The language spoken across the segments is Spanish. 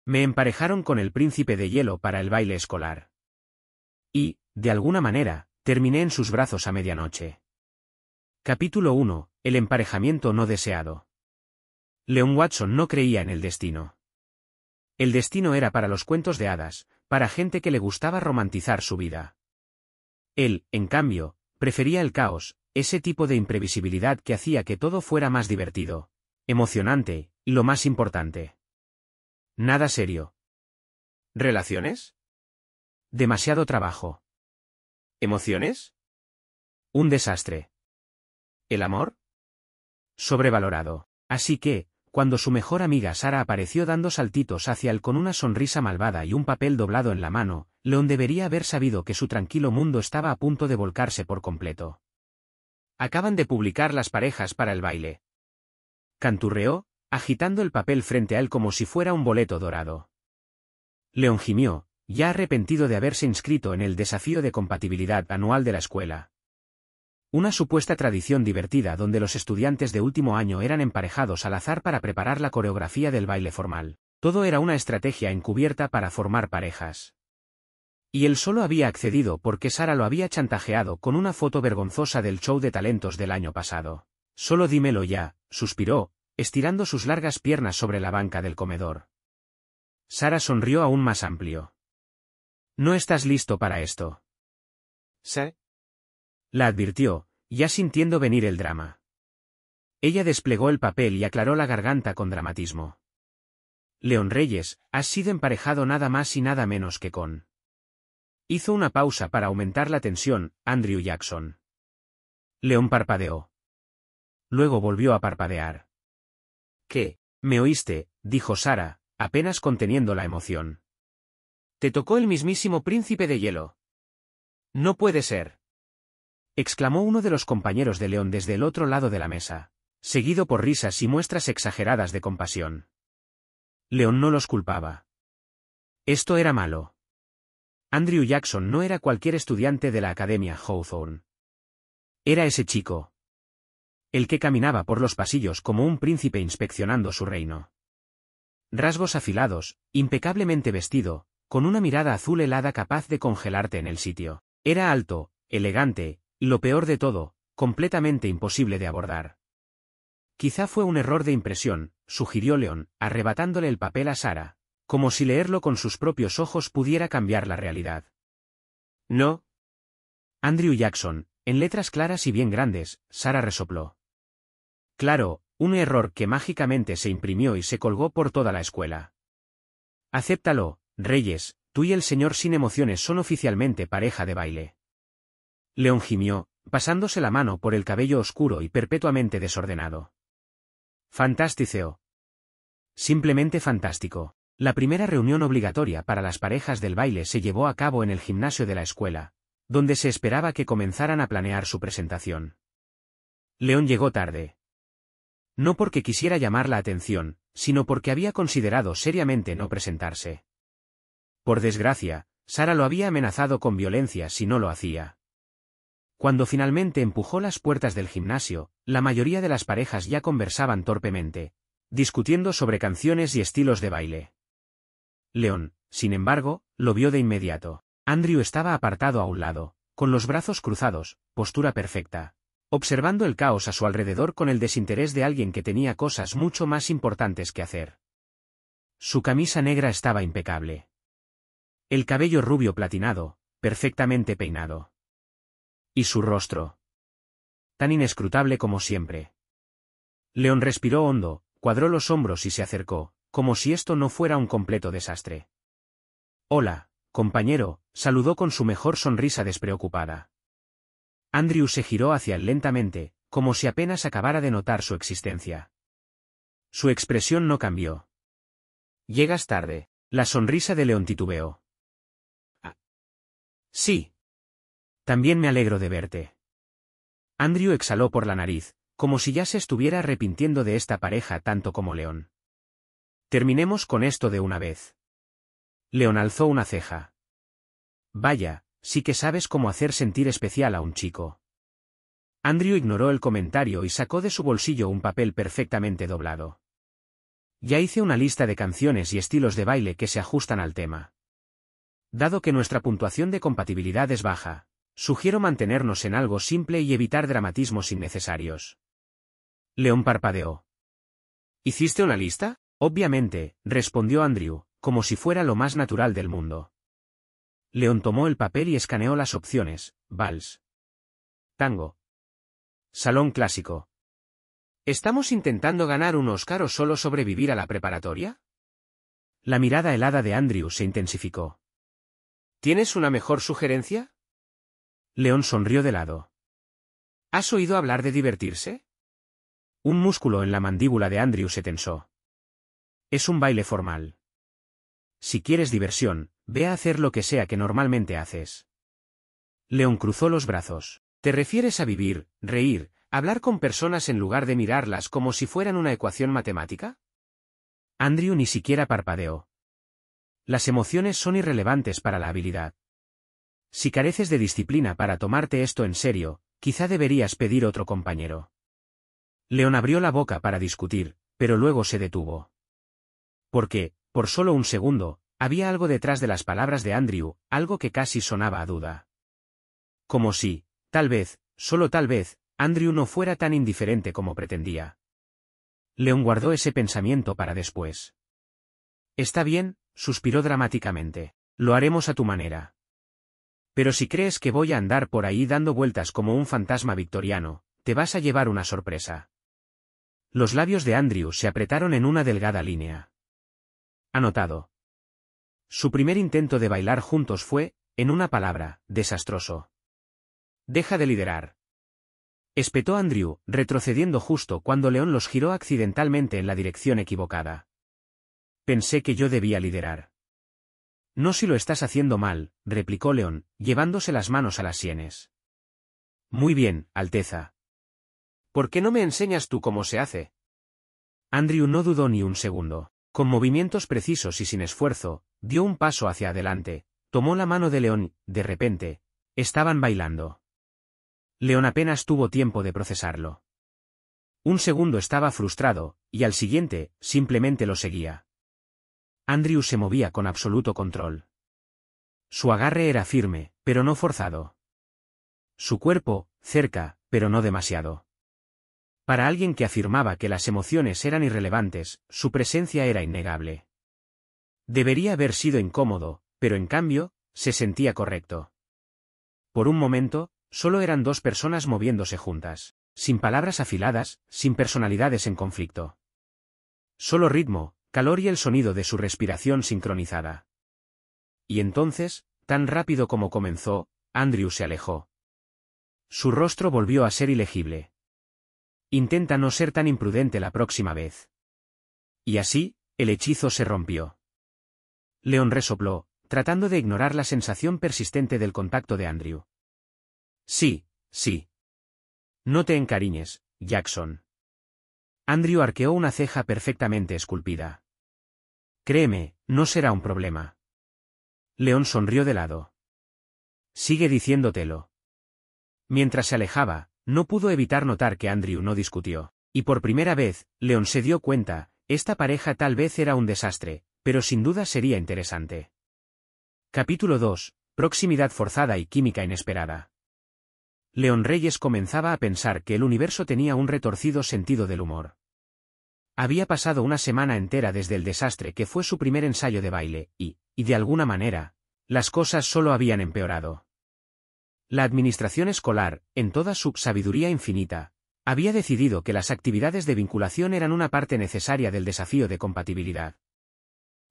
Me emparejaron con el príncipe de hielo para el baile escolar. Y, de alguna manera, terminé en sus brazos a medianoche. Capítulo 1. El emparejamiento no deseado. Leon Watson no creía en el destino. El destino era para los cuentos de hadas, para gente que le gustaba romantizar su vida. Él, en cambio, prefería el caos, ese tipo de imprevisibilidad que hacía que todo fuera más divertido, emocionante, y lo más importante. Nada serio. ¿Relaciones? Demasiado trabajo. ¿Emociones? Un desastre. ¿El amor? Sobrevalorado. Así que, cuando su mejor amiga Sara apareció dando saltitos hacia él con una sonrisa malvada y un papel doblado en la mano, Leon debería haber sabido que su tranquilo mundo estaba a punto de volcarse por completo. Acaban de publicar las parejas para el baile. Canturreó, agitando el papel frente a él como si fuera un boleto dorado. Leon gimió, ya arrepentido de haberse inscrito en el desafío de compatibilidad anual de la escuela. Una supuesta tradición divertida donde los estudiantes de último año eran emparejados al azar para preparar la coreografía del baile formal. Todo era una estrategia encubierta para formar parejas. Y él solo había accedido porque Sara lo había chantajeado con una foto vergonzosa del show de talentos del año pasado. Solo dímelo ya, suspiró, estirando sus largas piernas sobre la banca del comedor. Sara sonrió aún más amplio. No estás listo para esto. ¿Sí? La advirtió, ya sintiendo venir el drama. Ella desplegó el papel y aclaró la garganta con dramatismo. Leon Reyes, has sido emparejado nada más y nada menos que con. Hizo una pausa para aumentar la tensión, Andrew Jackson. Leon parpadeó. Luego volvió a parpadear. ¿Qué? ¿Me oíste?, dijo Sara, apenas conteniendo la emoción. Te tocó el mismísimo príncipe de hielo. No puede ser, exclamó uno de los compañeros de Leon desde el otro lado de la mesa, seguido por risas y muestras exageradas de compasión. Leon no los culpaba. Esto era malo. Andrew Jackson no era cualquier estudiante de la Academia Hawthorne. Era ese chico. El que caminaba por los pasillos como un príncipe inspeccionando su reino. Rasgos afilados, impecablemente vestido, con una mirada azul helada capaz de congelarte en el sitio. Era alto, elegante, y lo peor de todo, completamente imposible de abordar. Quizá fue un error de impresión, sugirió Leon, arrebatándole el papel a Sara, como si leerlo con sus propios ojos pudiera cambiar la realidad. No. Andrew Jackson, en letras claras y bien grandes, Sara resopló. Claro, un error que mágicamente se imprimió y se colgó por toda la escuela. Acéptalo, Reyes, tú y el señor sin emociones son oficialmente pareja de baile. Leon gimió, pasándose la mano por el cabello oscuro y perpetuamente desordenado. Fantástico. Simplemente fantástico. La primera reunión obligatoria para las parejas del baile se llevó a cabo en el gimnasio de la escuela, donde se esperaba que comenzaran a planear su presentación. Leon llegó tarde. No porque quisiera llamar la atención, sino porque había considerado seriamente no presentarse. Por desgracia, Sara lo había amenazado con violencia si no lo hacía. Cuando finalmente empujó las puertas del gimnasio, la mayoría de las parejas ya conversaban torpemente, discutiendo sobre canciones y estilos de baile. Leon, sin embargo, lo vio de inmediato. Andrew estaba apartado a un lado, con los brazos cruzados, postura perfecta, observando el caos a su alrededor con el desinterés de alguien que tenía cosas mucho más importantes que hacer. Su camisa negra estaba impecable. El cabello rubio platinado, perfectamente peinado. Y su rostro. Tan inescrutable como siempre. Leon respiró hondo, cuadró los hombros y se acercó, como si esto no fuera un completo desastre. Hola, compañero, saludó con su mejor sonrisa despreocupada. Andrew se giró hacia él lentamente, como si apenas acabara de notar su existencia. Su expresión no cambió. Llegas tarde. La sonrisa de Leon titubeó. Ah. Sí. También me alegro de verte. Andrew exhaló por la nariz, como si ya se estuviera arrepintiendo de esta pareja tanto como Leon. Terminemos con esto de una vez. Leon alzó una ceja. Vaya, sí que sabes cómo hacer sentir especial a un chico. Andrew ignoró el comentario y sacó de su bolsillo un papel perfectamente doblado. Ya hice una lista de canciones y estilos de baile que se ajustan al tema. Dado que nuestra puntuación de compatibilidad es baja, sugiero mantenernos en algo simple y evitar dramatismos innecesarios. León parpadeó. ¿Hiciste una lista? Obviamente, respondió Andrew, como si fuera lo más natural del mundo. León tomó el papel y escaneó las opciones: vals, tango, salón clásico. ¿Estamos intentando ganar un Oscar o solo sobrevivir a la preparatoria? La mirada helada de Andrew se intensificó. ¿Tienes una mejor sugerencia? León sonrió de lado. ¿Has oído hablar de divertirse? Un músculo en la mandíbula de Andrew se tensó. Es un baile formal. Si quieres diversión, ve a hacer lo que sea que normalmente haces. León cruzó los brazos. ¿Te refieres a vivir, reír, hablar con personas en lugar de mirarlas como si fueran una ecuación matemática? Andrew ni siquiera parpadeó. Las emociones son irrelevantes para la habilidad. Si careces de disciplina para tomarte esto en serio, quizá deberías pedir otro compañero. León abrió la boca para discutir, pero luego se detuvo. Porque, por solo un segundo, había algo detrás de las palabras de Andrew, algo que casi sonaba a duda. Como si, tal vez, solo tal vez, Andrew no fuera tan indiferente como pretendía. León guardó ese pensamiento para después. Está bien, suspiró dramáticamente. Lo haremos a tu manera. Pero si crees que voy a andar por ahí dando vueltas como un fantasma victoriano, te vas a llevar una sorpresa. Los labios de Andrew se apretaron en una delgada línea. Anotado. Su primer intento de bailar juntos fue, en una palabra, desastroso. Deja de liderar. Espetó Andrew, retrocediendo justo cuando León los giró accidentalmente en la dirección equivocada. Pensé que yo debía liderar. No si lo estás haciendo mal, replicó León, llevándose las manos a las sienes. Muy bien, Alteza. ¿Por qué no me enseñas tú cómo se hace? Andrew no dudó ni un segundo. Con movimientos precisos y sin esfuerzo, dio un paso hacia adelante, tomó la mano de León y, de repente, estaban bailando. León apenas tuvo tiempo de procesarlo. Un segundo estaba frustrado, y al siguiente, simplemente lo seguía. Andrew se movía con absoluto control. Su agarre era firme, pero no forzado. Su cuerpo, cerca, pero no demasiado. Para alguien que afirmaba que las emociones eran irrelevantes, su presencia era innegable. Debería haber sido incómodo, pero en cambio, se sentía correcto. Por un momento, solo eran dos personas moviéndose juntas, sin palabras afiladas, sin personalidades en conflicto. Solo ritmo, calor y el sonido de su respiración sincronizada. Y entonces, tan rápido como comenzó, Andrew se alejó. Su rostro volvió a ser ilegible. Intenta no ser tan imprudente la próxima vez. Y así, el hechizo se rompió. León resopló, tratando de ignorar la sensación persistente del contacto de Andrew. Sí, sí. No te encariñes, Jackson. Andrew arqueó una ceja perfectamente esculpida. Créeme, no será un problema. León sonrió de lado. Sigue diciéndotelo. Mientras se alejaba, no pudo evitar notar que Andrew no discutió. Y por primera vez, León se dio cuenta, esta pareja tal vez era un desastre, pero sin duda sería interesante. Capítulo 2. Proximidad forzada y química inesperada. León Reyes comenzaba a pensar que el universo tenía un retorcido sentido del humor. Había pasado una semana entera desde el desastre que fue su primer ensayo de baile, y de alguna manera, las cosas solo habían empeorado. La administración escolar, en toda su sabiduría infinita, había decidido que las actividades de vinculación eran una parte necesaria del desafío de compatibilidad.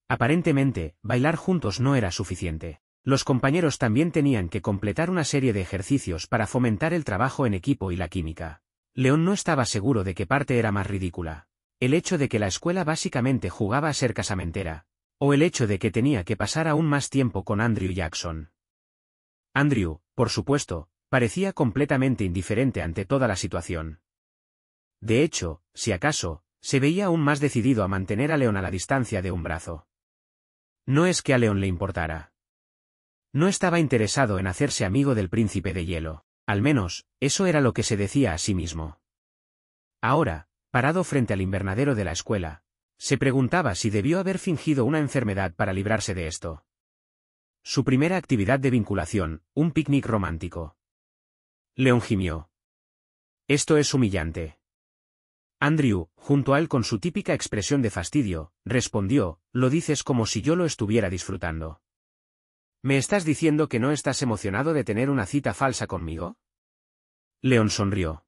Aparentemente, bailar juntos no era suficiente. Los compañeros también tenían que completar una serie de ejercicios para fomentar el trabajo en equipo y la química. León no estaba seguro de qué parte era más ridícula. El hecho de que la escuela básicamente jugaba a ser casamentera, o el hecho de que tenía que pasar aún más tiempo con Andrew Jackson. Andrew, por supuesto, parecía completamente indiferente ante toda la situación. De hecho, si acaso, se veía aún más decidido a mantener a León a la distancia de un brazo. No es que a León le importara. No estaba interesado en hacerse amigo del príncipe de hielo, al menos, eso era lo que se decía a sí mismo. Ahora, parado frente al invernadero de la escuela, Se preguntaba si debió haber fingido una enfermedad para librarse de esto. Su primera actividad de vinculación, un picnic romántico. Leon gimió. Esto es humillante. Andrew, junto a él con su típica expresión de fastidio, respondió, lo dices como si yo lo estuviera disfrutando. ¿Me estás diciendo que no estás emocionado de tener una cita falsa conmigo? Leon sonrió.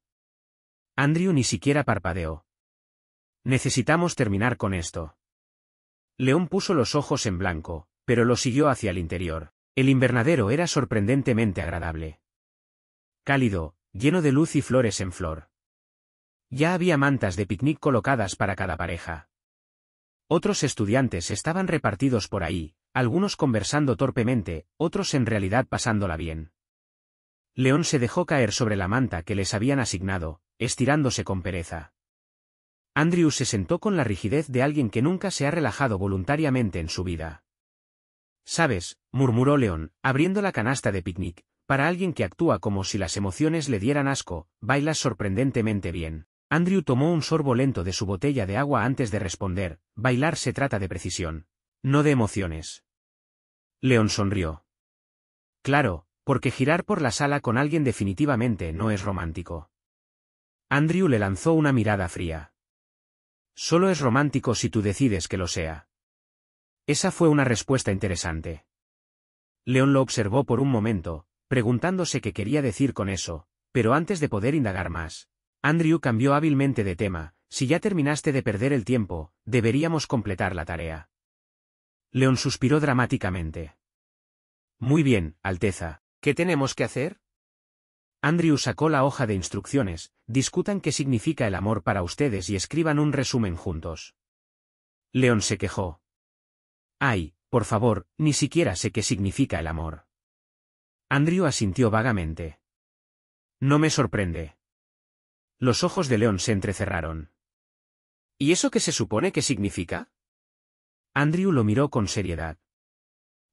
Andrew ni siquiera parpadeó. Necesitamos terminar con esto. Leon puso los ojos en blanco, pero lo siguió hacia el interior. El invernadero era sorprendentemente agradable. Cálido, lleno de luz y flores en flor. Ya había mantas de picnic colocadas para cada pareja. Otros estudiantes estaban repartidos por ahí, algunos conversando torpemente, otros en realidad pasándola bien. Leon se dejó caer sobre la manta que les habían asignado, estirándose con pereza. Andrew se sentó con la rigidez de alguien que nunca se ha relajado voluntariamente en su vida. «¿Sabes?», murmuró Leon, abriendo la canasta de picnic, «para alguien que actúa como si las emociones le dieran asco, bailas sorprendentemente bien». Andrew tomó un sorbo lento de su botella de agua antes de responder, «Bailar se trata de precisión, no de emociones». Leon sonrió. «Claro, porque girar por la sala con alguien definitivamente no es romántico». Andrew le lanzó una mirada fría. «Solo es romántico si tú decides que lo sea». Esa fue una respuesta interesante. Leon lo observó por un momento, preguntándose qué quería decir con eso, pero antes de poder indagar más, Andrew cambió hábilmente de tema. «Si ya terminaste de perder el tiempo, deberíamos completar la tarea». Leon suspiró dramáticamente. «Muy bien, Alteza, ¿qué tenemos que hacer?» Andrew sacó la hoja de instrucciones. «Discutan qué significa el amor para ustedes y escriban un resumen juntos». Leon se quejó. «Ay, por favor, ni siquiera sé qué significa el amor». Andrew asintió vagamente. «No me sorprende». Los ojos de Leon se entrecerraron. «¿Y eso qué se supone que significa?» Andrew lo miró con seriedad.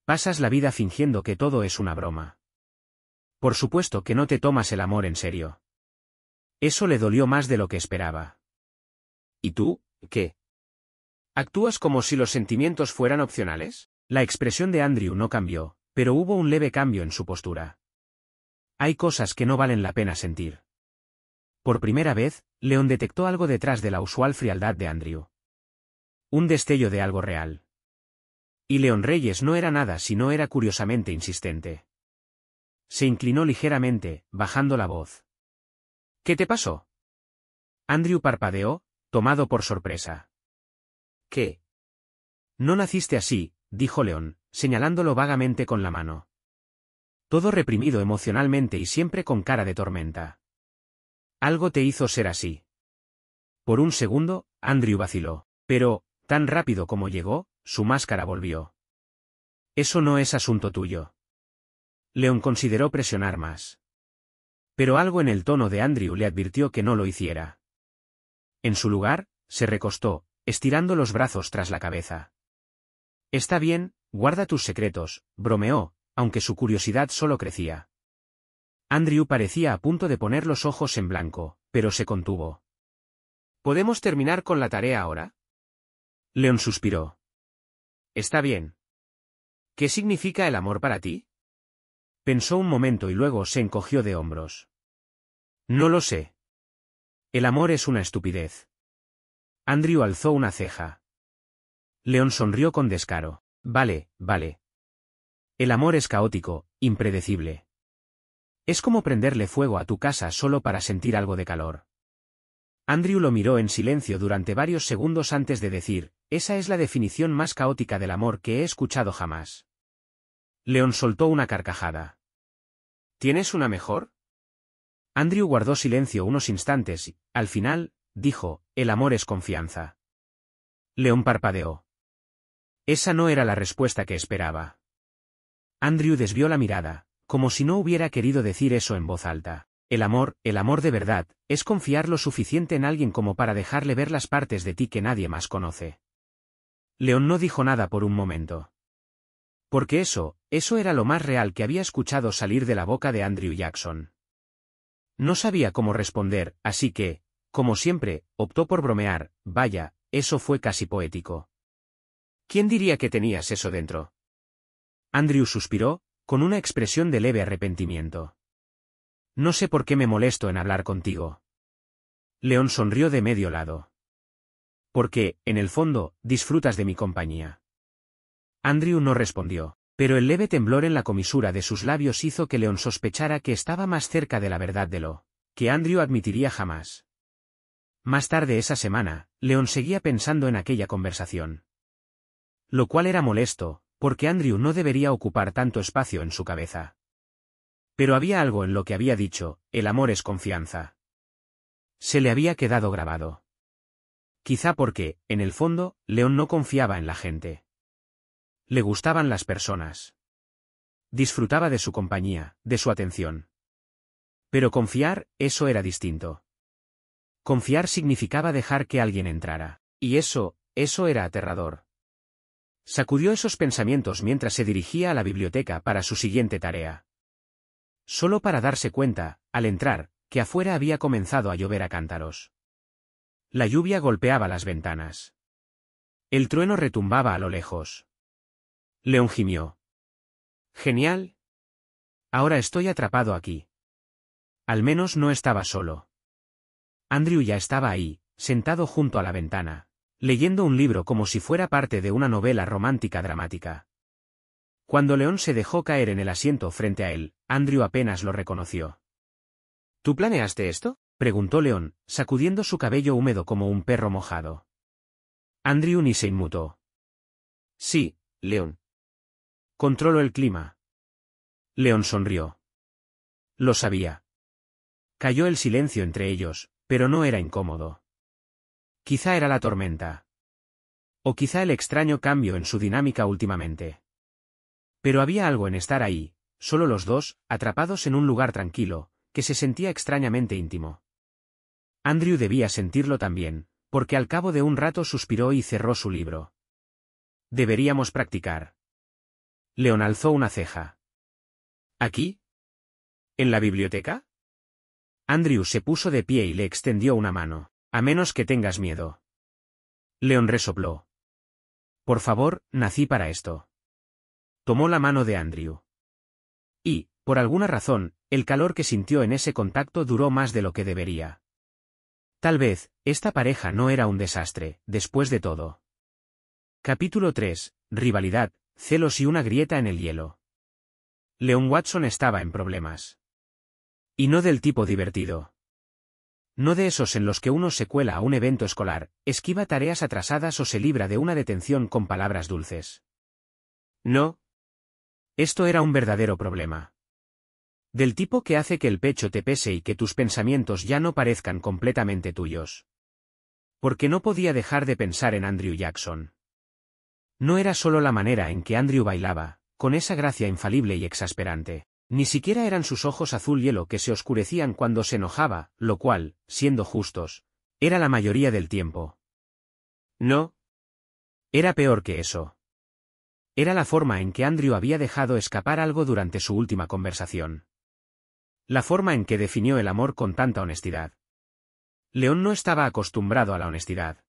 «Pasas la vida fingiendo que todo es una broma. Por supuesto que no te tomas el amor en serio». Eso le dolió más de lo que esperaba. «¿Y tú, qué? ¿Actúas como si los sentimientos fueran opcionales?» La expresión de Andrew no cambió, pero hubo un leve cambio en su postura. «Hay cosas que no valen la pena sentir». Por primera vez, Leon detectó algo detrás de la usual frialdad de Andrew. Un destello de algo real. Y Leon Reyes no era nada si no era curiosamente insistente. Se inclinó ligeramente, bajando la voz. «¿Qué te pasó?» Andrew parpadeó, tomado por sorpresa. «¿Qué?» «No naciste así», dijo Leon, señalándolo vagamente con la mano. «Todo reprimido emocionalmente y siempre con cara de tormenta. Algo te hizo ser así». Por un segundo, Andrew vaciló, pero, tan rápido como llegó, su máscara volvió. «Eso no es asunto tuyo». Leon consideró presionar más. Pero algo en el tono de Andrew le advirtió que no lo hiciera. En su lugar, se recostó, estirando los brazos tras la cabeza. «Está bien, guarda tus secretos», bromeó, aunque su curiosidad solo crecía. Andrew parecía a punto de poner los ojos en blanco, pero se contuvo. «¿Podemos terminar con la tarea ahora?» Leon suspiró. «Está bien. ¿Qué significa el amor para ti?» Pensó un momento y luego se encogió de hombros. «No lo sé. El amor es una estupidez». Andrew alzó una ceja. Leon sonrió con descaro. «Vale, vale. El amor es caótico, impredecible. Es como prenderle fuego a tu casa solo para sentir algo de calor». Andrew lo miró en silencio durante varios segundos antes de decir, «Esa es la definición más caótica del amor que he escuchado jamás». Leon soltó una carcajada. «¿Tienes una mejor?» Andrew guardó silencio unos instantes y, al final, dijo, «El amor es confianza». Leon parpadeó. Esa no era la respuesta que esperaba. Andrew desvió la mirada, como si no hubiera querido decir eso en voz alta. El amor de verdad, es confiar lo suficiente en alguien como para dejarle ver las partes de ti que nadie más conoce. Leon no dijo nada por un momento. Porque eso era lo más real que había escuchado salir de la boca de Andrew Jackson. No sabía cómo responder, así que, como siempre, optó por bromear, «Vaya, eso fue casi poético. ¿Quién diría que tenías eso dentro? Andrew suspiró, con una expresión de leve arrepentimiento. No sé por qué me molesto en hablar contigo. León sonrió de medio lado. Porque, en el fondo, disfrutas de mi compañía. Andrew no respondió, pero el leve temblor en la comisura de sus labios hizo que León sospechara que estaba más cerca de la verdad de lo que Andrew admitiría jamás. Más tarde esa semana, León seguía pensando en aquella conversación. Lo cual era molesto, porque Andrew no debería ocupar tanto espacio en su cabeza. Pero había algo en lo que había dicho, el amor es confianza. Se le había quedado grabado. Quizá porque, en el fondo, León no confiaba en la gente. Le gustaban las personas. Disfrutaba de su compañía, de su atención. Pero confiar, eso era distinto. Confiar significaba dejar que alguien entrara. Y eso era aterrador. Sacudió esos pensamientos mientras se dirigía a la biblioteca para su siguiente tarea. Solo para darse cuenta, al entrar, que afuera había comenzado a llover a cántaros. La lluvia golpeaba las ventanas. El trueno retumbaba a lo lejos. León gimió. Genial. Ahora estoy atrapado aquí. Al menos no estaba solo. Andrew ya estaba ahí, sentado junto a la ventana, leyendo un libro como si fuera parte de una novela romántica dramática. Cuando León se dejó caer en el asiento frente a él, Andrew apenas lo reconoció. ¿Tú planeaste esto?, preguntó León, sacudiendo su cabello húmedo como un perro mojado. Andrew ni se inmutó. Sí, León. Controlo el clima. León sonrió. Lo sabía. Cayó el silencio entre ellos, pero no era incómodo. Quizá era la tormenta. O quizá el extraño cambio en su dinámica últimamente. Pero había algo en estar ahí, solo los dos, atrapados en un lugar tranquilo, que se sentía extrañamente íntimo. Andrew debía sentirlo también, porque al cabo de un rato suspiró y cerró su libro. Deberíamos practicar. León alzó una ceja. ¿Aquí? ¿En la biblioteca? Andrew se puso de pie y le extendió una mano. A menos que tengas miedo. León resopló. Por favor, nací para esto. Tomó la mano de Andrew. Y, por alguna razón, el calor que sintió en ese contacto duró más de lo que debería. Tal vez, esta pareja no era un desastre, después de todo. Capítulo 3. Rivalidad, celos y una grieta en el hielo. León Watson estaba en problemas. Y no del tipo divertido. No de esos en los que uno se cuela a un evento escolar, esquiva tareas atrasadas o se libra de una detención con palabras dulces. No. Esto era un verdadero problema. Del tipo que hace que el pecho te pese y que tus pensamientos ya no parezcan completamente tuyos. Porque no podía dejar de pensar en Andrew Jackson. No era solo la manera en que Andrew bailaba, con esa gracia infalible y exasperante. Ni siquiera eran sus ojos azul hielo que se oscurecían cuando se enojaba, lo cual, siendo justos, era la mayoría del tiempo. No. Era peor que eso. Era la forma en que Andrew había dejado escapar algo durante su última conversación. La forma en que definió el amor con tanta honestidad. León no estaba acostumbrado a la honestidad.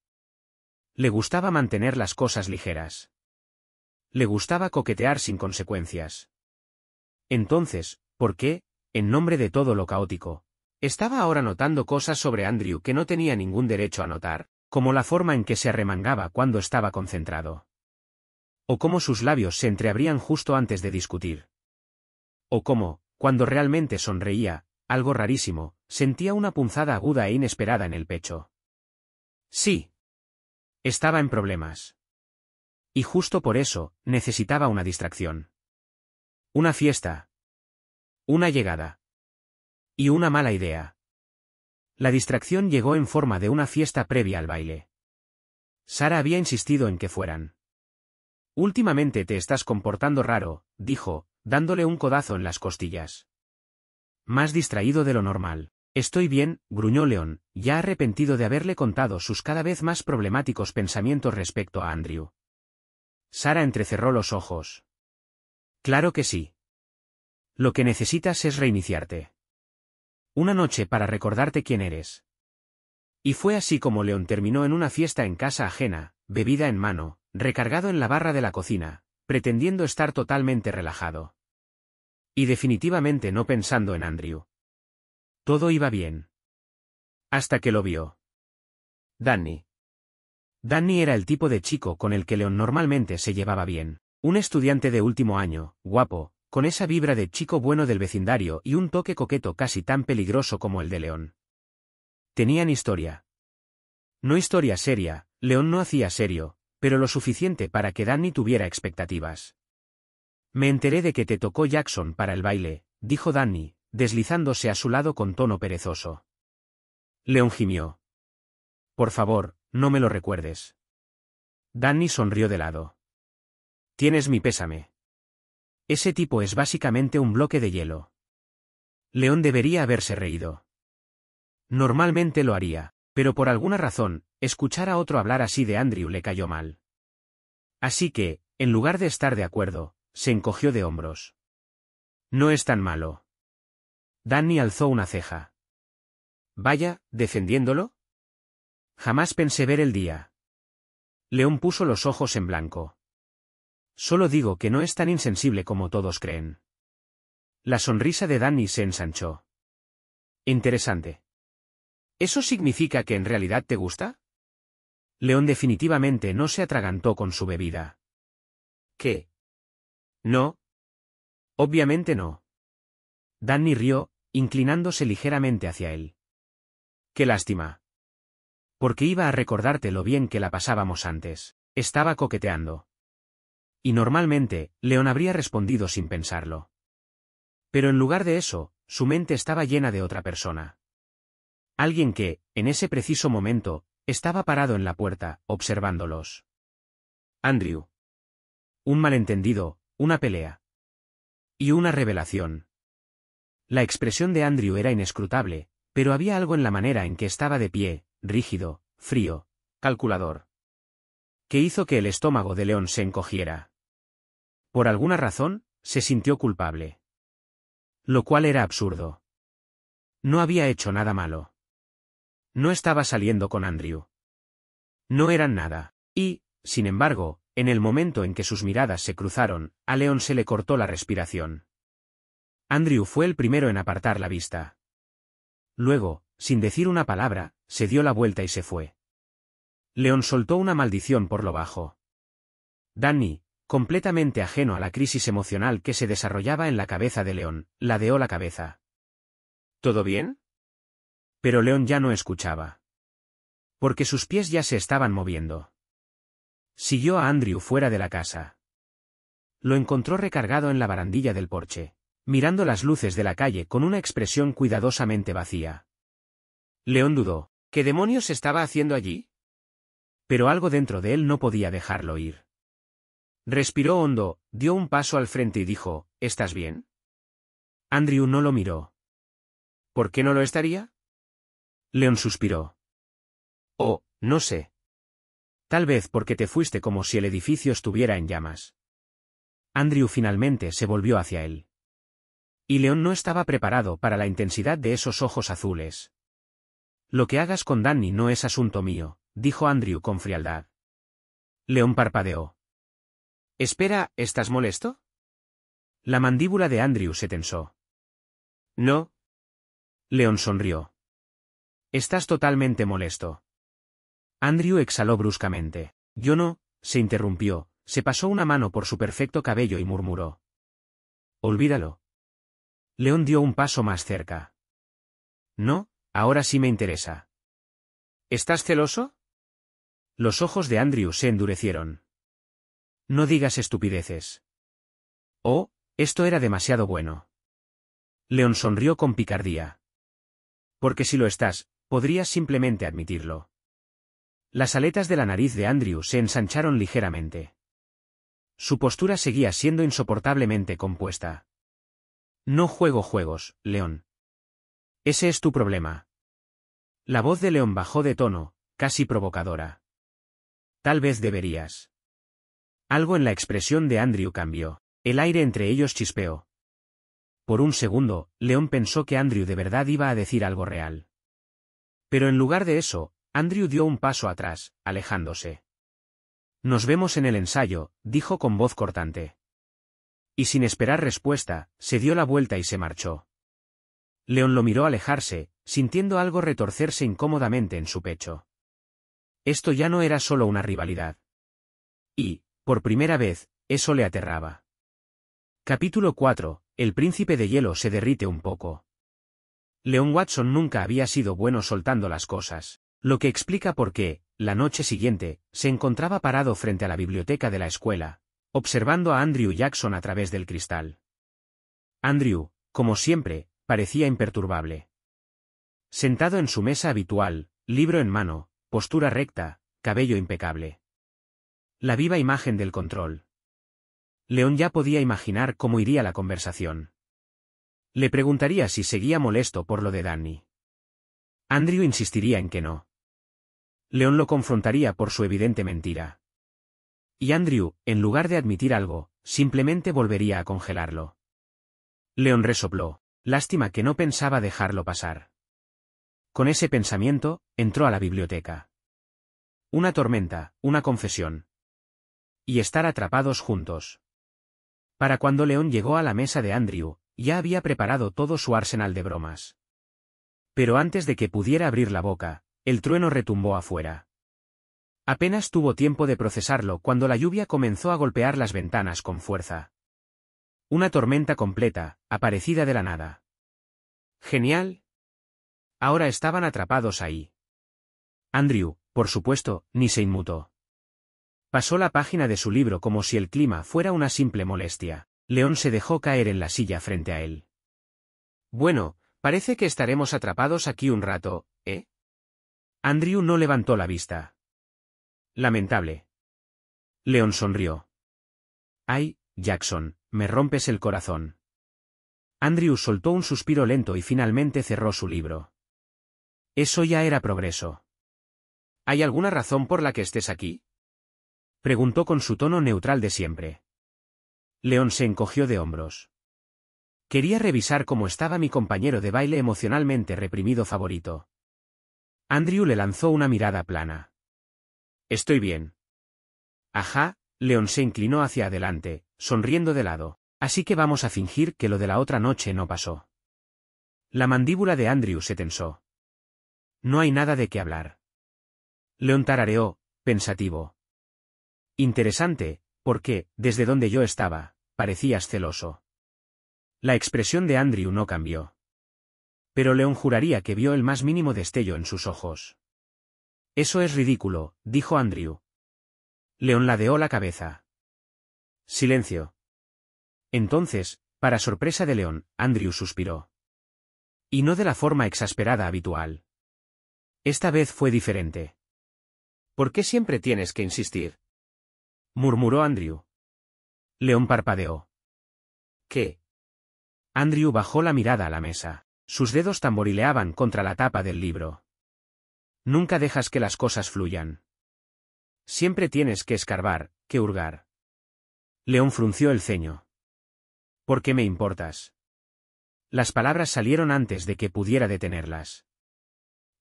Le gustaba mantener las cosas ligeras. Le gustaba coquetear sin consecuencias. Entonces, ¿por qué, en nombre de todo lo caótico, estaba ahora notando cosas sobre Andrew que no tenía ningún derecho a notar, como la forma en que se arremangaba cuando estaba concentrado? O cómo sus labios se entreabrían justo antes de discutir. O cómo, cuando realmente sonreía, algo rarísimo, sentía una punzada aguda e inesperada en el pecho. Sí. Estaba en problemas. Y justo por eso, necesitaba una distracción. Una fiesta. Una llegada. Y una mala idea. La distracción llegó en forma de una fiesta previa al baile. Sara había insistido en que fueran. Últimamente te estás comportando raro, dijo, dándole un codazo en las costillas. Más distraído de lo normal. Estoy bien, gruñó León, ya arrepentido de haberle contado sus cada vez más problemáticos pensamientos respecto a Andrew. Sara entrecerró los ojos. Claro que sí. Lo que necesitas es reiniciarte. Una noche para recordarte quién eres. Y fue así como León terminó en una fiesta en casa ajena, bebida en mano, recargado en la barra de la cocina, pretendiendo estar totalmente relajado. Y definitivamente no pensando en Andrew. Todo iba bien. Hasta que lo vio. Danny. Danny era el tipo de chico con el que León normalmente se llevaba bien. Un estudiante de último año, guapo, con esa vibra de chico bueno del vecindario y un toque coqueto casi tan peligroso como el de León. Tenían historia. No historia seria, León no hacía serio, pero lo suficiente para que Danny tuviera expectativas. Me enteré de que te tocó Jackson para el baile, dijo Danny, deslizándose a su lado con tono perezoso. León gimió. Por favor, no me lo recuerdes. Danny sonrió de lado. Tienes mi pésame. Ese tipo es básicamente un bloque de hielo. León debería haberse reído. Normalmente lo haría, pero por alguna razón, escuchar a otro hablar así de Andrew le cayó mal. Así que, en lugar de estar de acuerdo, se encogió de hombros. No es tan malo. Danny alzó una ceja. Vaya, ¿defendiéndolo? Jamás pensé ver el día. León puso los ojos en blanco. Solo digo que no es tan insensible como todos creen. La sonrisa de Danny se ensanchó. Interesante. ¿Eso significa que en realidad te gusta? León definitivamente no se atragantó con su bebida. ¿Qué? ¿No? Obviamente no. Danny rió, inclinándose ligeramente hacia él. Qué lástima. Porque iba a recordarte lo bien que la pasábamos antes. Estaba coqueteando. Y normalmente, León habría respondido sin pensarlo. Pero en lugar de eso, su mente estaba llena de otra persona. Alguien que, en ese preciso momento, estaba parado en la puerta, observándolos. Andrew. Un malentendido, una pelea. Y una revelación. La expresión de Andrew era inescrutable, pero había algo en la manera en que estaba de pie, rígido, frío, calculador, que hizo que el estómago de León se encogiera. Por alguna razón, se sintió culpable. Lo cual era absurdo. No había hecho nada malo. No estaba saliendo con Andrew. No eran nada. Y, sin embargo, en el momento en que sus miradas se cruzaron, a León se le cortó la respiración. Andrew fue el primero en apartar la vista. Luego, sin decir una palabra, se dio la vuelta y se fue. León soltó una maldición por lo bajo. Danny, completamente ajeno a la crisis emocional que se desarrollaba en la cabeza de León, ladeó la cabeza. ¿Todo bien? Pero León ya no escuchaba. Porque sus pies ya se estaban moviendo. Siguió a Andrew fuera de la casa. Lo encontró recargado en la barandilla del porche, mirando las luces de la calle con una expresión cuidadosamente vacía. León dudó. ¿Qué demonios estaba haciendo allí? Pero algo dentro de él no podía dejarlo ir. Respiró hondo, dio un paso al frente y dijo, ¿estás bien? Andrew no lo miró. ¿Por qué no lo estaría? León suspiró. Oh, no sé. Tal vez porque te fuiste como si el edificio estuviera en llamas. Andrew finalmente se volvió hacia él. Y León no estaba preparado para la intensidad de esos ojos azules. Lo que hagas con Danny no es asunto mío, dijo Andrew con frialdad. León parpadeó. Espera, ¿estás molesto? La mandíbula de Andrew se tensó. No. León sonrió. Estás totalmente molesto. Andrew exhaló bruscamente. Yo no, se interrumpió, se pasó una mano por su perfecto cabello y murmuró. Olvídalo. León dio un paso más cerca. No, ahora sí me interesa. ¿Estás celoso? Los ojos de Andrew se endurecieron. No digas estupideces. Oh, esto era demasiado bueno. León sonrió con picardía. Porque si lo estás, podrías simplemente admitirlo. Las aletas de la nariz de Andrew se ensancharon ligeramente. Su postura seguía siendo insoportablemente compuesta. No juego juegos, León. Ese es tu problema. La voz de León bajó de tono, casi provocadora. Tal vez deberías. Algo en la expresión de Andrew cambió. El aire entre ellos chispeó. Por un segundo, León pensó que Andrew de verdad iba a decir algo real. Pero en lugar de eso, Andrew dio un paso atrás, alejándose. Nos vemos en el ensayo, dijo con voz cortante. Y sin esperar respuesta, se dio la vuelta y se marchó. Leon lo miró alejarse, sintiendo algo retorcerse incómodamente en su pecho. Esto ya no era solo una rivalidad. Y, por primera vez, eso le aterraba. Capítulo 4. El príncipe de hielo se derrite un poco. Leon Watson nunca había sido bueno soltando las cosas, lo que explica por qué, la noche siguiente, se encontraba parado frente a la biblioteca de la escuela, observando a Andrew Jackson a través del cristal. Andrew, como siempre, parecía imperturbable. Sentado en su mesa habitual, libro en mano, postura recta, cabello impecable. La viva imagen del control. Leon ya podía imaginar cómo iría la conversación. Le preguntaría si seguía molesto por lo de Danny. Andrew insistiría en que no. Leon lo confrontaría por su evidente mentira. Y Andrew, en lugar de admitir algo, simplemente volvería a congelarlo. Leon resopló. Lástima que no pensaba dejarlo pasar. Con ese pensamiento, entró a la biblioteca. Una tormenta, una confesión. Y estar atrapados juntos. Para cuando Leon llegó a la mesa de Andrew, ya había preparado todo su arsenal de bromas. Pero antes de que pudiera abrir la boca, el trueno retumbó afuera. Apenas tuvo tiempo de procesarlo cuando la lluvia comenzó a golpear las ventanas con fuerza. Una tormenta completa, aparecida de la nada. Genial. Ahora estaban atrapados ahí. Andrew, por supuesto, ni se inmutó. Pasó la página de su libro como si el clima fuera una simple molestia. Leon se dejó caer en la silla frente a él. Bueno, parece que estaremos atrapados aquí un rato, ¿eh? Andrew no levantó la vista. Lamentable. Leon sonrió. Ay, Jackson, me rompes el corazón. Andrew soltó un suspiro lento y finalmente cerró su libro. Eso ya era progreso. ¿Hay alguna razón por la que estés aquí? Preguntó con su tono neutral de siempre. Leon se encogió de hombros. Quería revisar cómo estaba mi compañero de baile emocionalmente reprimido favorito. Andrew le lanzó una mirada plana. Estoy bien. Ajá, Leon se inclinó hacia adelante, sonriendo de lado. Así que vamos a fingir que lo de la otra noche no pasó. La mandíbula de Andrew se tensó. No hay nada de qué hablar. Leon tarareó, pensativo. Interesante, porque, desde donde yo estaba, parecías celoso. La expresión de Andrew no cambió. Pero Leon juraría que vio el más mínimo destello en sus ojos. Eso es ridículo, dijo Andrew. Leon ladeó la cabeza. Silencio. Entonces, para sorpresa de Leon, Andrew suspiró. Y no de la forma exasperada habitual. Esta vez fue diferente. ¿Por qué siempre tienes que insistir? Murmuró Andrew. Leon parpadeó. ¿Qué? Andrew bajó la mirada a la mesa. Sus dedos tamborileaban contra la tapa del libro. Nunca dejas que las cosas fluyan. Siempre tienes que escarbar, que hurgar. Leon frunció el ceño. ¿Por qué me importas? Las palabras salieron antes de que pudiera detenerlas.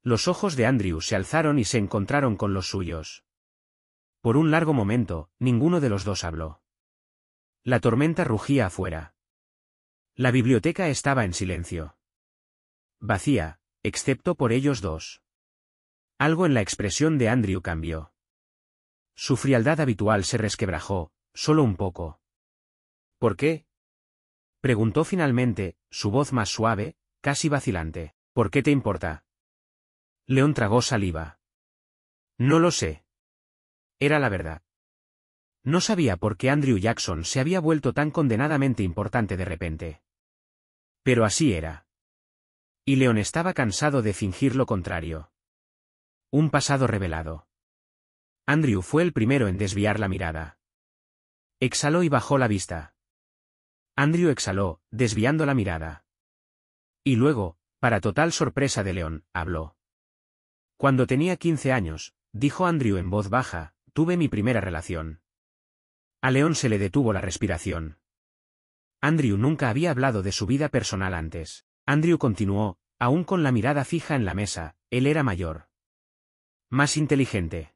Los ojos de Andrew se alzaron y se encontraron con los suyos. Por un largo momento, ninguno de los dos habló. La tormenta rugía afuera. La biblioteca estaba en silencio. Vacía, excepto por ellos dos. Algo en la expresión de Andrew cambió. Su frialdad habitual se resquebrajó, solo un poco. ¿Por qué? Preguntó finalmente, su voz más suave, casi vacilante. ¿Por qué te importa? Leon tragó saliva. No lo sé. Era la verdad. No sabía por qué Andrew Jackson se había vuelto tan condenadamente importante de repente. Pero así era. Y Leon estaba cansado de fingir lo contrario. Un pasado revelado. Andrew fue el primero en desviar la mirada. Exhaló y bajó la vista. Andrew exhaló, desviando la mirada. Y luego, para total sorpresa de Leon, habló. Cuando tenía 15 años, dijo Andrew en voz baja, tuve mi primera relación. A Leon se le detuvo la respiración. Andrew nunca había hablado de su vida personal antes. Andrew continuó, aún con la mirada fija en la mesa, él era mayor. Más inteligente.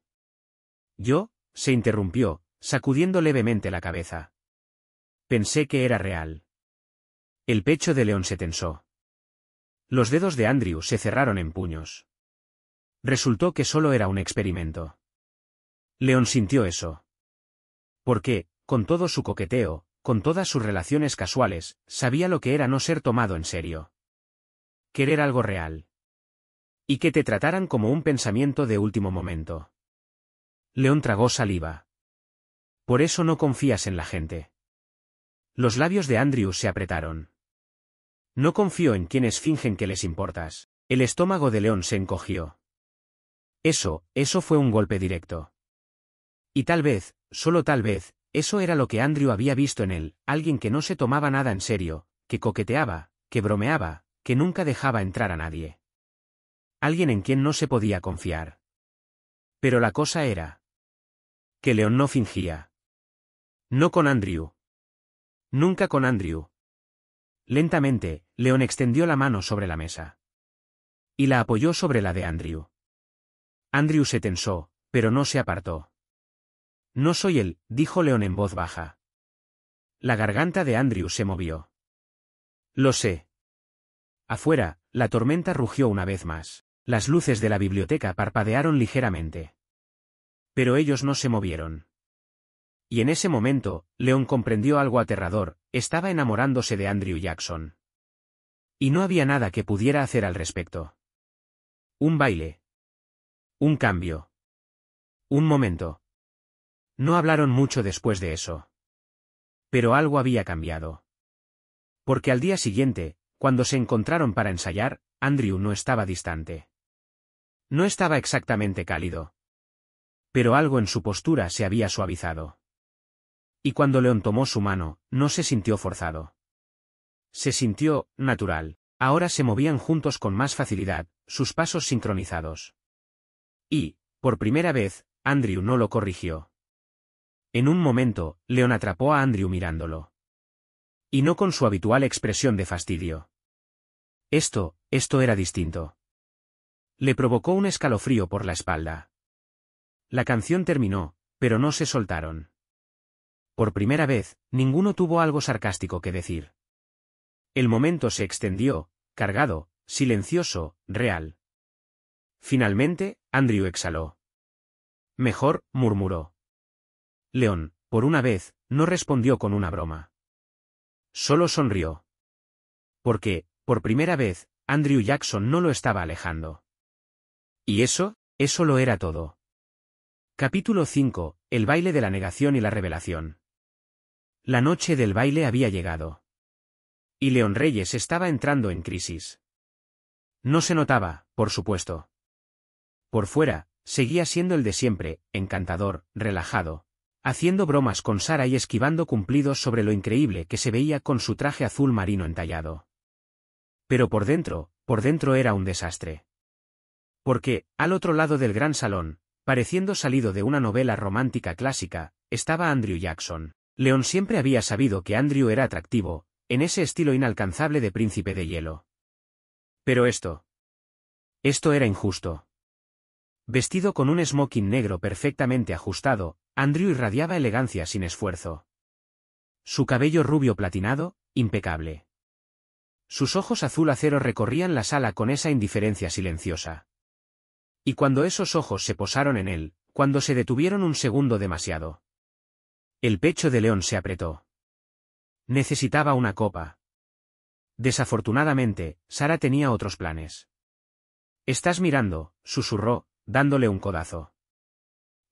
Yo, se interrumpió, sacudiendo levemente la cabeza. Pensé que era real. El pecho de Leon se tensó. Los dedos de Andrew se cerraron en puños. Resultó que solo era un experimento. Leon sintió eso. Porque, con todo su coqueteo, con todas sus relaciones casuales, sabía lo que era no ser tomado en serio. Querer algo real. Y que te trataran como un pensamiento de último momento. Leon tragó saliva. Por eso no confías en la gente. Los labios de Andrew se apretaron. No confío en quienes fingen que les importas. El estómago de Leon se encogió. Eso fue un golpe directo. Y tal vez, solo tal vez, eso era lo que Andrew había visto en él, alguien que no se tomaba nada en serio, que coqueteaba, que bromeaba, que nunca dejaba entrar a nadie. Alguien en quien no se podía confiar. Pero la cosa era que Leon no fingía. No con Andrew. Nunca con Andrew. Lentamente, Leon extendió la mano sobre la mesa. Y la apoyó sobre la de Andrew. Andrew se tensó, pero no se apartó. No soy él, dijo Leon en voz baja. La garganta de Andrew se movió. Lo sé. Afuera, la tormenta rugió una vez más. Las luces de la biblioteca parpadearon ligeramente. Pero ellos no se movieron. Y en ese momento, Leon comprendió algo aterrador, estaba enamorándose de Andrew Jackson. Y no había nada que pudiera hacer al respecto. Un baile. Un cambio. Un momento. No hablaron mucho después de eso. Pero algo había cambiado. Porque al día siguiente, cuando se encontraron para ensayar, Andrew no estaba distante. No estaba exactamente cálido. Pero algo en su postura se había suavizado. Y cuando Leon tomó su mano, no se sintió forzado. Se sintió natural. Ahora se movían juntos con más facilidad, sus pasos sincronizados. Y, por primera vez, Andrew no lo corrigió. En un momento, Leon atrapó a Andrew mirándolo. Y no con su habitual expresión de fastidio. Esto era distinto. Le provocó un escalofrío por la espalda. La canción terminó, pero no se soltaron. Por primera vez, ninguno tuvo algo sarcástico que decir. El momento se extendió, cargado, silencioso, real. Finalmente, Andrew exhaló. Mejor, murmuró. Leon, por una vez, no respondió con una broma. Solo sonrió. Porque, por primera vez, Andrew Jackson no lo estaba alejando. Y eso lo era todo. Capítulo 5, el baile de la negación y la revelación. La noche del baile había llegado. Y Leon Reyes estaba entrando en crisis. No se notaba, por supuesto. Por fuera, seguía siendo el de siempre, encantador, relajado, haciendo bromas con Sara y esquivando cumplidos sobre lo increíble que se veía con su traje azul marino entallado. Pero por dentro era un desastre. Porque, al otro lado del gran salón, pareciendo salido de una novela romántica clásica, estaba Andrew Jackson. Leon siempre había sabido que Andrew era atractivo, en ese estilo inalcanzable de príncipe de hielo. Pero esto era injusto. Vestido con un smoking negro perfectamente ajustado, Andrew irradiaba elegancia sin esfuerzo. Su cabello rubio platinado, impecable. Sus ojos azul acero recorrían la sala con esa indiferencia silenciosa. Y cuando esos ojos se posaron en él, cuando se detuvieron un segundo demasiado. El pecho de Leon se apretó. Necesitaba una copa. Desafortunadamente, Sara tenía otros planes. «Estás mirando», susurró, dándole un codazo.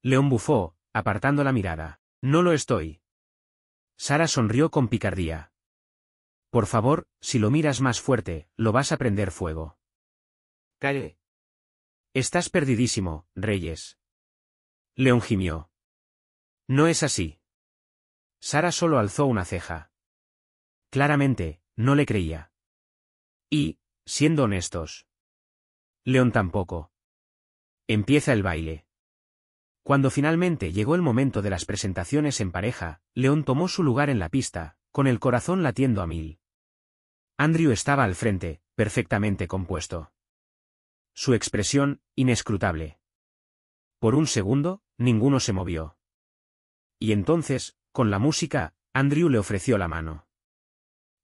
Leon bufó, apartando la mirada. «No lo estoy». Sara sonrió con picardía. «Por favor, si lo miras más fuerte, lo vas a prender fuego». «Calle». «Estás perdidísimo, Reyes». Leon gimió. «No es así». Sara solo alzó una ceja. Claramente, no le creía. Y, siendo honestos, Leon tampoco. Empieza el baile. Cuando finalmente llegó el momento de las presentaciones en pareja, Leon tomó su lugar en la pista, con el corazón latiendo a 1000. Andrew estaba al frente, perfectamente compuesto. su expresión, inescrutable. Por un segundo, ninguno se movió. Y entonces, con la música, Andrew le ofreció la mano.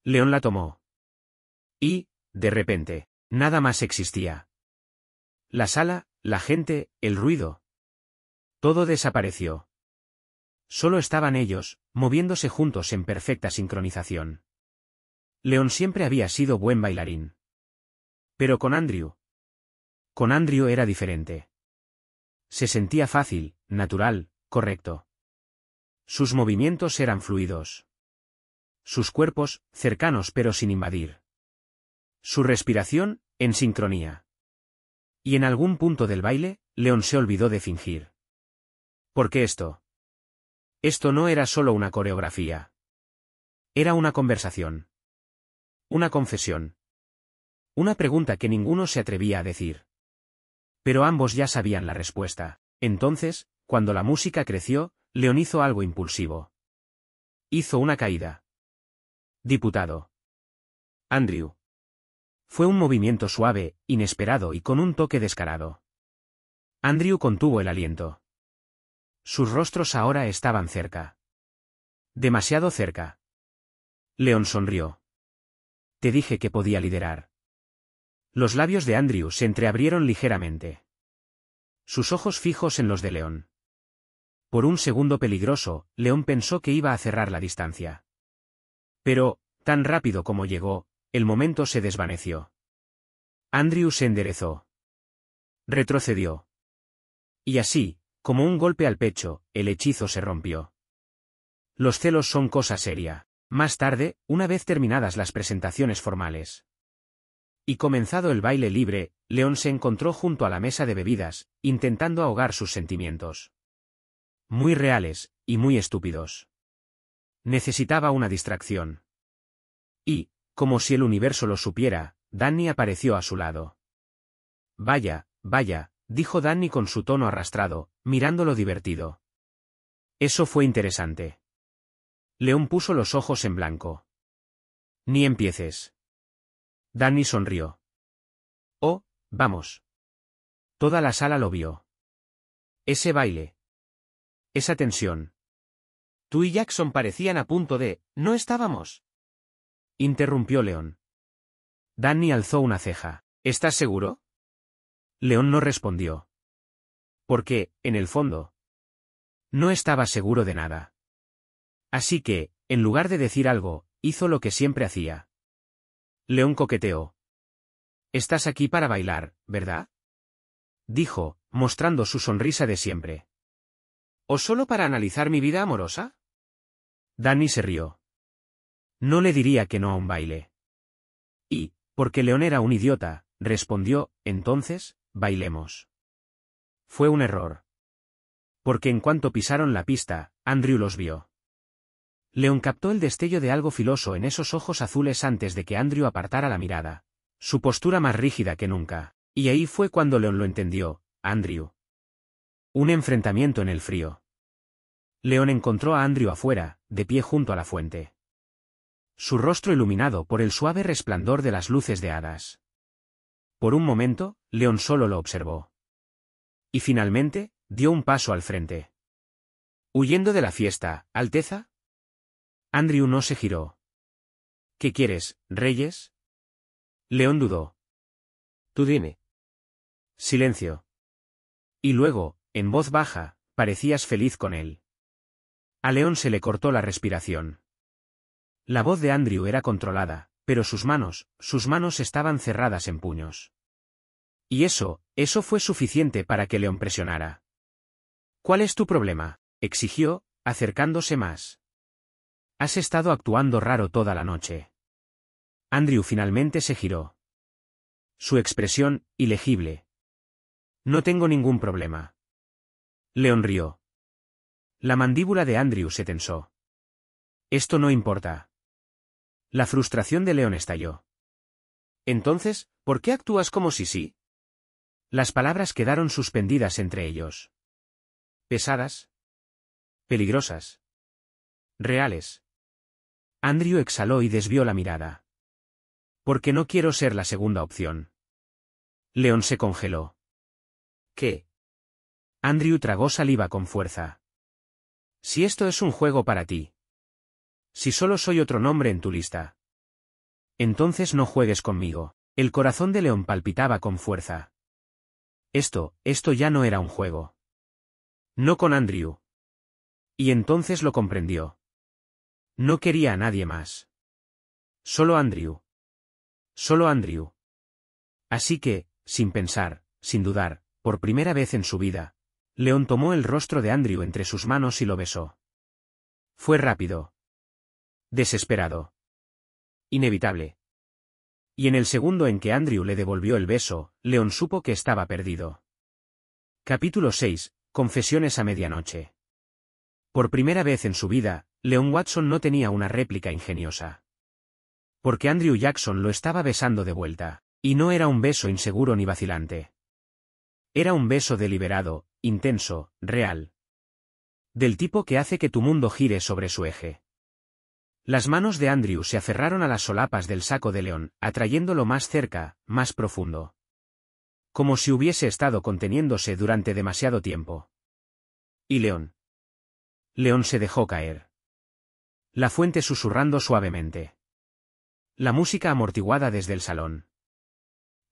Leon la tomó. Y, de repente, nada más existía. La sala, la gente, el ruido. Todo desapareció. Solo estaban ellos, moviéndose juntos en perfecta sincronización. Leon siempre había sido buen bailarín. Pero con Andrew era diferente. Se sentía fácil, natural, correcto. Sus movimientos eran fluidos. Sus cuerpos, cercanos pero sin invadir. Su respiración, en sincronía. Y en algún punto del baile, Leon se olvidó de fingir. Porque esto no era solo una coreografía. Era una conversación. Una confesión. Una pregunta que ninguno se atrevía a decir. Pero ambos ya sabían la respuesta. Entonces, cuando la música creció, Leon hizo algo impulsivo. Hizo una caída. Diputado. Andrew. Fue un movimiento suave, inesperado y con un toque descarado. Andrew contuvo el aliento. Sus rostros ahora estaban cerca. Demasiado cerca. Leon sonrió. Te dije que podía liderar. Los labios de Andrew se entreabrieron ligeramente. Sus ojos fijos en los de Leon. Por un segundo peligroso, Leon pensó que iba a cerrar la distancia. Pero, tan rápido como llegó, el momento se desvaneció. Andrew se enderezó. Retrocedió. Y así, como un golpe al pecho, el hechizo se rompió. Los celos son cosa seria. Más tarde, una vez terminadas las presentaciones formales y comenzado el baile libre, Leon se encontró junto a la mesa de bebidas, intentando ahogar sus sentimientos. Muy reales, y muy estúpidos. Necesitaba una distracción. Y, como si el universo lo supiera, Danny apareció a su lado. Vaya, vaya, dijo Danny con su tono arrastrado, mirándolo divertido. Eso fue interesante. Leon puso los ojos en blanco. Ni empieces. Danny sonrió. Oh, vamos. Toda la sala lo vio. Ese baile. Esa tensión. Tú y Jackson parecían a punto de... ¿No estábamos? Interrumpió Leon. Danny alzó una ceja. ¿Estás seguro? Leon no respondió. Porque, en el fondo, no estaba seguro de nada. Así que, en lugar de decir algo, hizo lo que siempre hacía. Leon coqueteó. Estás aquí para bailar, ¿verdad? Dijo, mostrando su sonrisa de siempre. ¿O solo para analizar mi vida amorosa? Danny se rió. No le diría que no a un baile. Y, porque Leon era un idiota, respondió, entonces, bailemos. Fue un error. Porque en cuanto pisaron la pista, Andrew los vio. Leon captó el destello de algo filoso en esos ojos azules antes de que Andrew apartara la mirada. Su postura más rígida que nunca. Y ahí fue cuando Leon lo entendió, Andrew. Un enfrentamiento en el frío. Leon encontró a Andrew afuera, de pie junto a la fuente. Su rostro iluminado por el suave resplandor de las luces de hadas. Por un momento, Leon solo lo observó. Y finalmente, dio un paso al frente. ¿Huyendo de la fiesta, Alteza? Andrew no se giró. ¿Qué quieres, Reyes? Leon dudó. Tú dime. Silencio. Y luego, en voz baja, parecías feliz con él. A Leon se le cortó la respiración. La voz de Andrew era controlada, pero sus manos estaban cerradas en puños. Y eso fue suficiente para que Leon presionara. ¿Cuál es tu problema?, exigió, acercándose más. Has estado actuando raro toda la noche. Andrew finalmente se giró. Su expresión, ilegible. No tengo ningún problema. Leon rió. La mandíbula de Andrew se tensó. Esto no importa. La frustración de Leon estalló. Entonces, ¿por qué actúas como si sí? Las palabras quedaron suspendidas entre ellos. Pesadas. Peligrosas. Reales. Andrew exhaló y desvió la mirada. Porque no quiero ser la segunda opción. León se congeló. ¿Qué? Andrew tragó saliva con fuerza. Si esto es un juego para ti. Si solo soy otro nombre en tu lista. Entonces no juegues conmigo. El corazón de León palpitaba con fuerza. Esto ya no era un juego. No con Andrew. Y entonces lo comprendió. No quería a nadie más. Solo Andrew. Solo Andrew. Así que, sin pensar, sin dudar, por primera vez en su vida, León tomó el rostro de Andrew entre sus manos y lo besó. Fue rápido. Desesperado. Inevitable. Y en el segundo en que Andrew le devolvió el beso, León supo que estaba perdido. Capítulo 6. Confesiones a medianoche. Por primera vez en su vida, León Watson no tenía una réplica ingeniosa. Porque Andrew Jackson lo estaba besando de vuelta, y no era un beso inseguro ni vacilante. Era un beso deliberado, intenso, real. Del tipo que hace que tu mundo gire sobre su eje. Las manos de Andrew se aferraron a las solapas del saco de León, atrayéndolo más cerca, más profundo. Como si hubiese estado conteniéndose durante demasiado tiempo. ¿Y León? León se dejó caer. La fuente susurrando suavemente. La música amortiguada desde el salón.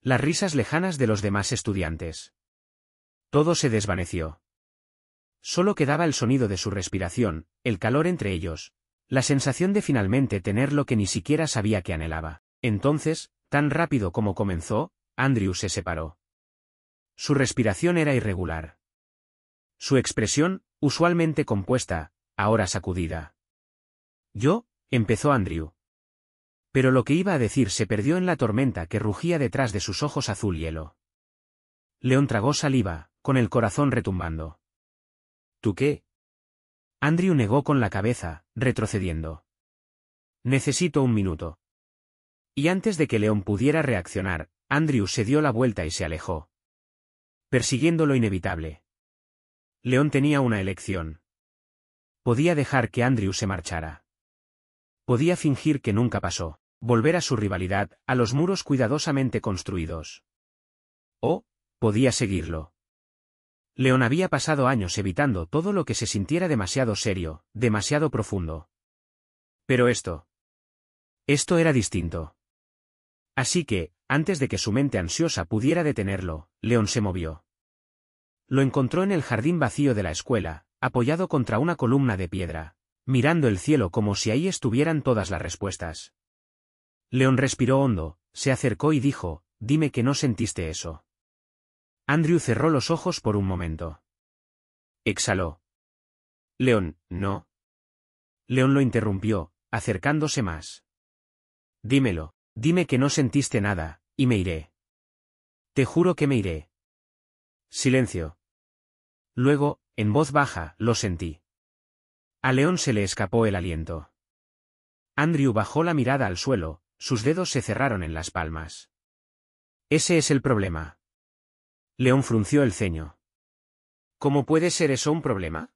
Las risas lejanas de los demás estudiantes. Todo se desvaneció. Solo quedaba el sonido de su respiración, el calor entre ellos, la sensación de finalmente tener lo que ni siquiera sabía que anhelaba. Entonces, tan rápido como comenzó, Andrew se separó. Su respiración era irregular. Su expresión, usualmente compuesta, ahora sacudida. Empezó Andrew. Pero lo que iba a decir se perdió en la tormenta que rugía detrás de sus ojos azul hielo. León tragó saliva, con el corazón retumbando. ¿Tú qué? Andrew negó con la cabeza, retrocediendo. Necesito un minuto. Y antes de que León pudiera reaccionar, Andrew se dio la vuelta y se alejó. Persiguiendo lo inevitable. León tenía una elección. Podía dejar que Andrew se marchara. Podía fingir que nunca pasó, volver a su rivalidad, a los muros cuidadosamente construidos. O, podía seguirlo. León había pasado años evitando todo lo que se sintiera demasiado serio, demasiado profundo. Pero esto era distinto. Así que, antes de que su mente ansiosa pudiera detenerlo, León se movió. Lo encontró en el jardín vacío de la escuela, apoyado contra una columna de piedra, mirando el cielo como si ahí estuvieran todas las respuestas. León respiró hondo, se acercó y dijo, dime que no sentiste eso. Andrew cerró los ojos por un momento. Exhaló. León, no. León lo interrumpió, acercándose más. Dímelo, dime que no sentiste nada, y me iré. Te juro que me iré. Silencio. Luego, en voz baja, lo sentí. A León se le escapó el aliento. Andrew bajó la mirada al suelo, sus dedos se cerraron en las palmas. Ese es el problema. León frunció el ceño. ¿Cómo puede ser eso un problema?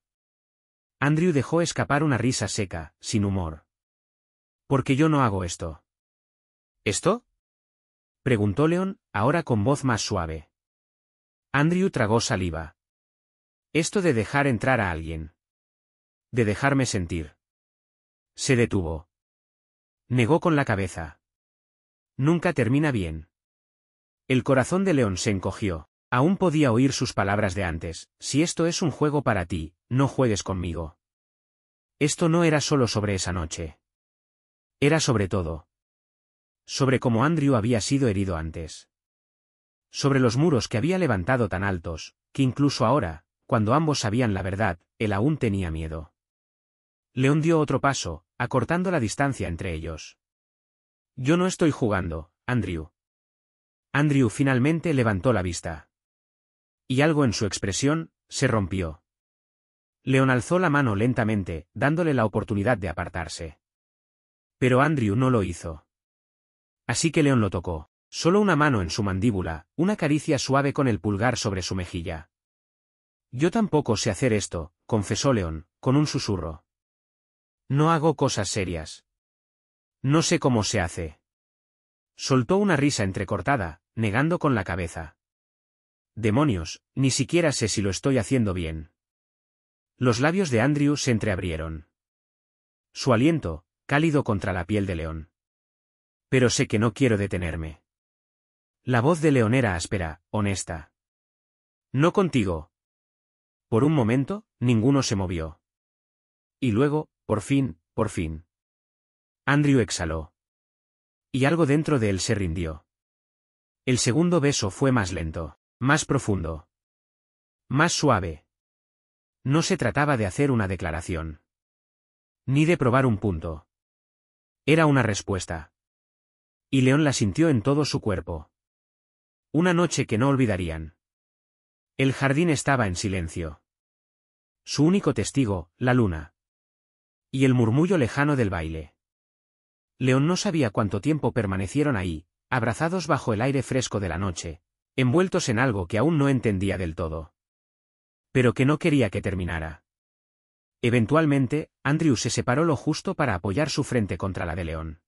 Andrew dejó escapar una risa seca, sin humor. Porque yo no hago esto. ¿Esto? Preguntó León, ahora con voz más suave. Andrew tragó saliva. Esto de dejar entrar a alguien. De dejarme sentir. Se detuvo. Negó con la cabeza. Nunca termina bien. El corazón de León se encogió. Aún podía oír sus palabras de antes, si esto es un juego para ti, no juegues conmigo. Esto no era solo sobre esa noche. Era sobre todo. Sobre cómo Andrew había sido herido antes. Sobre los muros que había levantado tan altos, que incluso ahora, cuando ambos sabían la verdad, él aún tenía miedo. León dio otro paso, acortando la distancia entre ellos. Yo no estoy jugando, Andrew. Andrew finalmente levantó la vista. Y algo en su expresión, se rompió. León alzó la mano lentamente, dándole la oportunidad de apartarse. Pero Andrew no lo hizo. Así que León lo tocó. Solo una mano en su mandíbula, una caricia suave con el pulgar sobre su mejilla. Yo tampoco sé hacer esto, confesó León, con un susurro. No hago cosas serias. No sé cómo se hace. Soltó una risa entrecortada, negando con la cabeza. Demonios, ni siquiera sé si lo estoy haciendo bien. Los labios de Andrew se entreabrieron. Su aliento, cálido contra la piel de León. Pero sé que no quiero detenerme. La voz de León era áspera, honesta. No contigo. Por un momento, ninguno se movió. Y luego, por fin. Andrew exhaló. Y algo dentro de él se rindió. El segundo beso fue más lento, más profundo, más suave. No se trataba de hacer una declaración. Ni de probar un punto. Era una respuesta. Y León la sintió en todo su cuerpo. Una noche que no olvidarían. El jardín estaba en silencio. Su único testigo, la luna. Y el murmullo lejano del baile. León no sabía cuánto tiempo permanecieron ahí, abrazados bajo el aire fresco de la noche, envueltos en algo que aún no entendía del todo. Pero que no quería que terminara. Eventualmente, Andrew se separó lo justo para apoyar su frente contra la de León.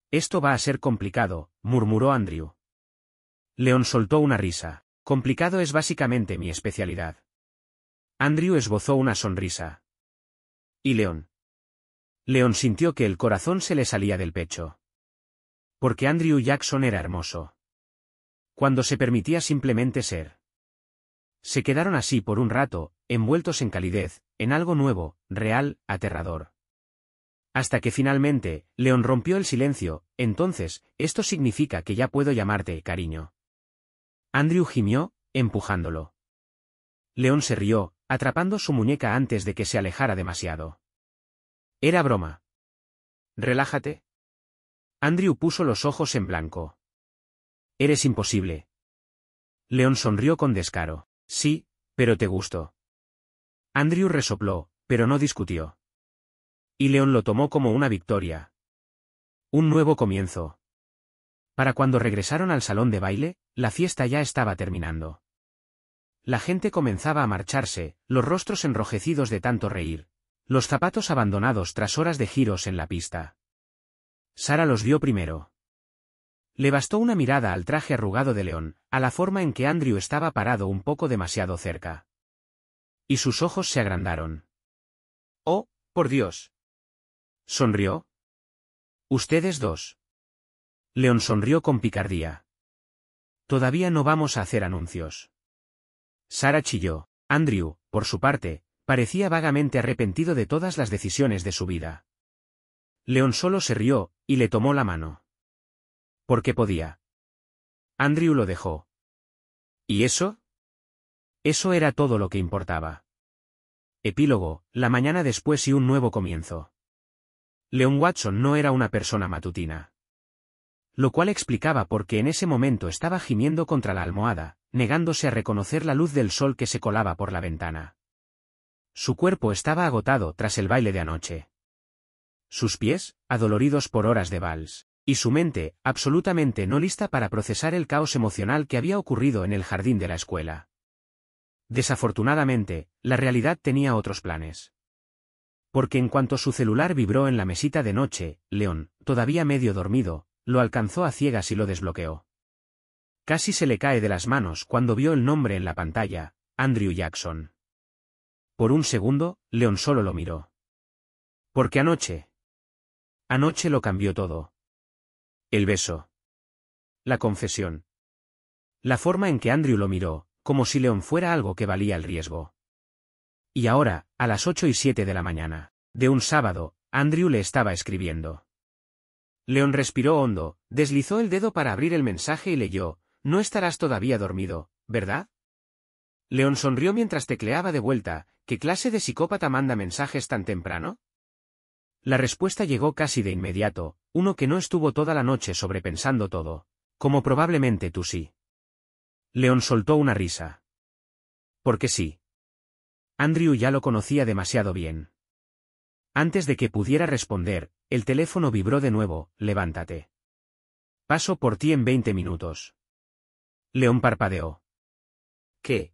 Esto va a ser complicado, murmuró Andrew. León soltó una risa. Complicado es básicamente mi especialidad. Andrew esbozó una sonrisa. ¿Y León? León sintió que el corazón se le salía del pecho. Porque Andrew Jackson era hermoso. Cuando se permitía simplemente ser. Se quedaron así por un rato, envueltos en calidez, en algo nuevo, real, aterrador. Hasta que finalmente, León rompió el silencio. Entonces, esto significa que ya puedo llamarte, cariño. Andrew gimió, empujándolo. León se rió, atrapando su muñeca antes de que se alejara demasiado. Era broma. Relájate. Andrew puso los ojos en blanco. Eres imposible. León sonrió con descaro. Sí, pero te gustó. Andrew resopló, pero no discutió. Y León lo tomó como una victoria. Un nuevo comienzo. Para cuando regresaron al salón de baile, la fiesta ya estaba terminando. La gente comenzaba a marcharse, los rostros enrojecidos de tanto reír, los zapatos abandonados tras horas de giros en la pista. Sara los vio primero. Le bastó una mirada al traje arrugado de León, a la forma en que Andrew estaba parado un poco demasiado cerca. Y sus ojos se agrandaron. ¡Oh, por Dios! Sonrió. Ustedes dos. León sonrió con picardía. Todavía no vamos a hacer anuncios. Sara chilló. Andrew, por su parte, parecía vagamente arrepentido de todas las decisiones de su vida. León solo se rió, y le tomó la mano. Porque podía. Andrew lo dejó. ¿Y eso? Eso era todo lo que importaba. Epílogo, la mañana después y un nuevo comienzo. León Watson no era una persona matutina. Lo cual explicaba por qué en ese momento estaba gimiendo contra la almohada, negándose a reconocer la luz del sol que se colaba por la ventana. Su cuerpo estaba agotado tras el baile de anoche. Sus pies, adoloridos por horas de vals, y su mente, absolutamente no lista para procesar el caos emocional que había ocurrido en el jardín de la escuela. Desafortunadamente, la realidad tenía otros planes. Porque en cuanto su celular vibró en la mesita de noche, León, todavía medio dormido, lo alcanzó a ciegas y lo desbloqueó. Casi se le cae de las manos cuando vio el nombre en la pantalla, Andrew Jackson. Por un segundo, León solo lo miró. Porque anoche lo cambió todo. El beso. La confesión. La forma en que Andrew lo miró, como si León fuera algo que valía el riesgo. Y ahora, a las 8:07 de la mañana, de un sábado, Andrew le estaba escribiendo. León respiró hondo, deslizó el dedo para abrir el mensaje y leyó: «No estarás todavía dormido, ¿verdad?». León sonrió mientras tecleaba de vuelta: «¿Qué clase de psicópata manda mensajes tan temprano?». La respuesta llegó casi de inmediato: «Uno que no estuvo toda la noche sobrepensando todo. Como probablemente tú sí». León soltó una risa. Porque sí. Andrew ya lo conocía demasiado bien. Antes de que pudiera responder, el teléfono vibró de nuevo: «Levántate. Paso por ti en 20 minutos». León parpadeó. ¿Qué?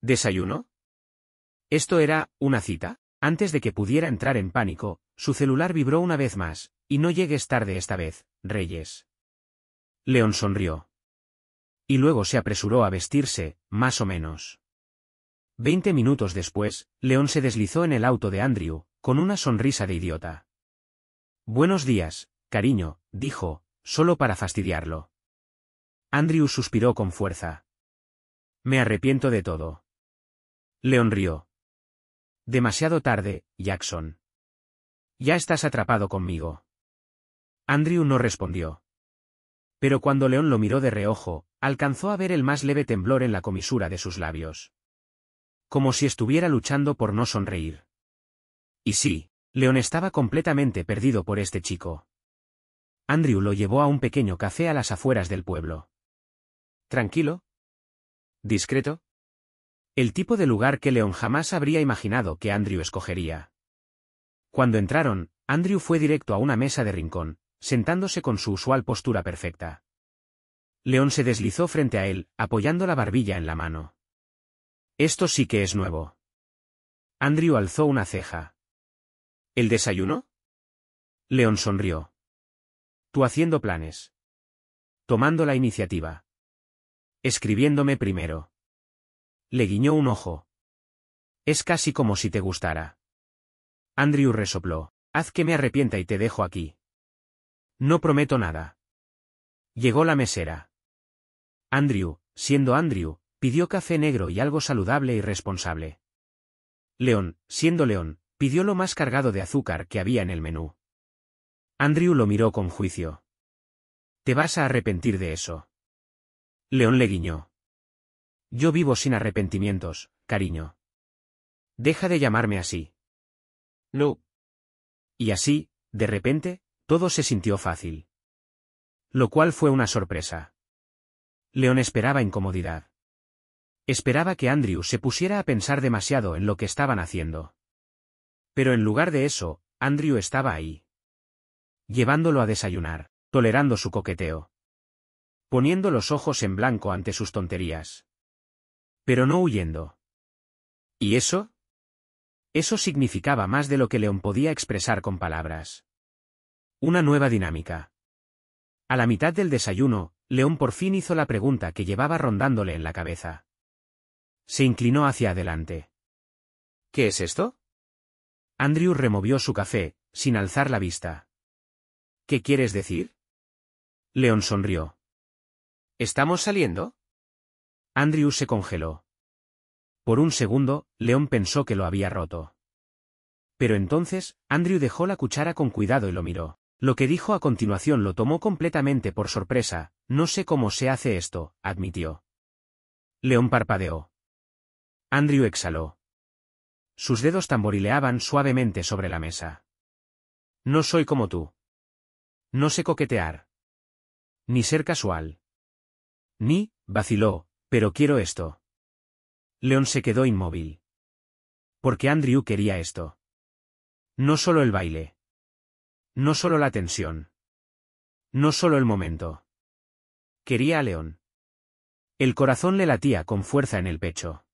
¿Desayuno? ¿Esto era una cita? Antes de que pudiera entrar en pánico, su celular vibró una vez más: «Y no llegues tarde esta vez, Reyes». León sonrió. Y luego se apresuró a vestirse, más o menos. 20 minutos después, Leon se deslizó en el auto de Andrew, con una sonrisa de idiota. «Buenos días, cariño», dijo, solo para fastidiarlo. Andrew suspiró con fuerza. «Me arrepiento de todo». Leon rió. «Demasiado tarde, Jackson. Ya estás atrapado conmigo». Andrew no respondió. Pero cuando Leon lo miró de reojo, alcanzó a ver el más leve temblor en la comisura de sus labios. Como si estuviera luchando por no sonreír. Y sí, Leon estaba completamente perdido por este chico. Andrew lo llevó a un pequeño café a las afueras del pueblo. ¿Tranquilo? ¿Discreto? El tipo de lugar que Leon jamás habría imaginado que Andrew escogería. Cuando entraron, Andrew fue directo a una mesa de rincón, sentándose con su usual postura perfecta. Leon se deslizó frente a él, apoyando la barbilla en la mano. «Esto sí que es nuevo». Andrew alzó una ceja. «¿El desayuno?» Leon sonrió. «Tú haciendo planes. Tomando la iniciativa. Escribiéndome primero». Le guiñó un ojo. «Es casi como si te gustara». Andrew resopló. «Haz que me arrepienta y te dejo aquí». «No prometo nada». Llegó la mesera. Andrew, siendo Andrew, pidió café negro y algo saludable y responsable. Leon, siendo Leon, pidió lo más cargado de azúcar que había en el menú. Andrew lo miró con juicio. «Te vas a arrepentir de eso». Leon le guiñó. «Yo vivo sin arrepentimientos, cariño. Deja de llamarme así». «No». Y así, de repente, todo se sintió fácil. Lo cual fue una sorpresa. Leon esperaba incomodidad. Esperaba que Andrew se pusiera a pensar demasiado en lo que estaban haciendo. Pero en lugar de eso, Andrew estaba ahí. Llevándolo a desayunar, tolerando su coqueteo. Poniendo los ojos en blanco ante sus tonterías. Pero no huyendo. ¿Y eso? Eso significaba más de lo que Leon podía expresar con palabras. Una nueva dinámica. A la mitad del desayuno, Leon por fin hizo la pregunta que llevaba rondándole en la cabeza. Se inclinó hacia adelante. «¿Qué es esto?» Andrew removió su café, sin alzar la vista. «¿Qué quieres decir?» Leon sonrió. «¿Estamos saliendo?» Andrew se congeló. Por un segundo, Leon pensó que lo había roto. Pero entonces, Andrew dejó la cuchara con cuidado y lo miró. Lo que dijo a continuación lo tomó completamente por sorpresa. «No sé cómo se hace esto», admitió. Leon parpadeó. Andrew exhaló. Sus dedos tamborileaban suavemente sobre la mesa. «No soy como tú. No sé coquetear. Ni ser casual. Ni», vaciló, «pero quiero esto». Leon se quedó inmóvil. Porque Andrew quería esto. No solo el baile. No solo la tensión. No solo el momento. Quería a Leon. El corazón le latía con fuerza en el pecho.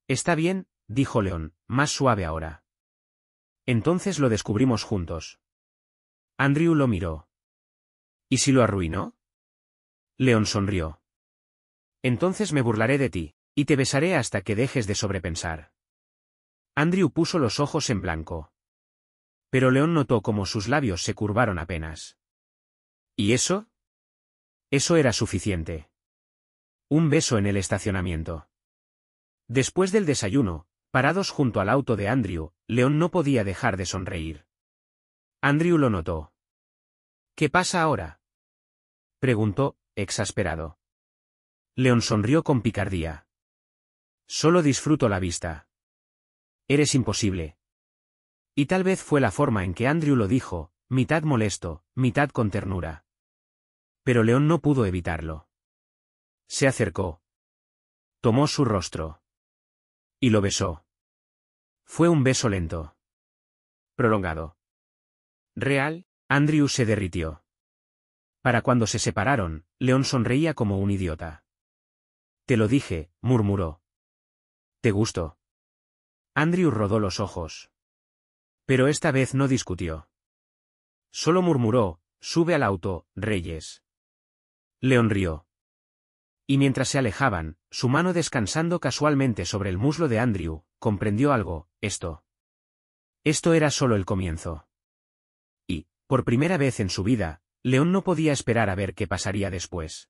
«Está bien», dijo Leon, más suave ahora. «Entonces lo descubrimos juntos». Andrew lo miró. «¿Y si lo arruinó?» Leon sonrió. «Entonces me burlaré de ti, y te besaré hasta que dejes de sobrepensar». Andrew puso los ojos en blanco. Pero Leon notó cómo sus labios se curvaron apenas. ¿Y eso? Eso era suficiente. Un beso en el estacionamiento. Después del desayuno, parados junto al auto de Andrew, Leon no podía dejar de sonreír. Andrew lo notó. «¿Qué pasa ahora?», preguntó, exasperado. Leon sonrió con picardía. «Solo disfruto la vista. Eres imposible». Y tal vez fue la forma en que Andrew lo dijo, mitad molesto, mitad con ternura. Pero Leon no pudo evitarlo. Se acercó. Tomó su rostro. Y lo besó. Fue un beso lento. Prolongado. Real, Andrew se derritió. Para cuando se separaron, Leon sonreía como un idiota. «Te lo dije», murmuró. «¿Te gustó?» Andrew rodó los ojos. Pero esta vez no discutió. Solo murmuró: «Sube al auto, Reyes». Leon rió. Y mientras se alejaban, su mano descansando casualmente sobre el muslo de Andrew, comprendió algo: Esto era solo el comienzo. Y, por primera vez en su vida, León no podía esperar a ver qué pasaría después.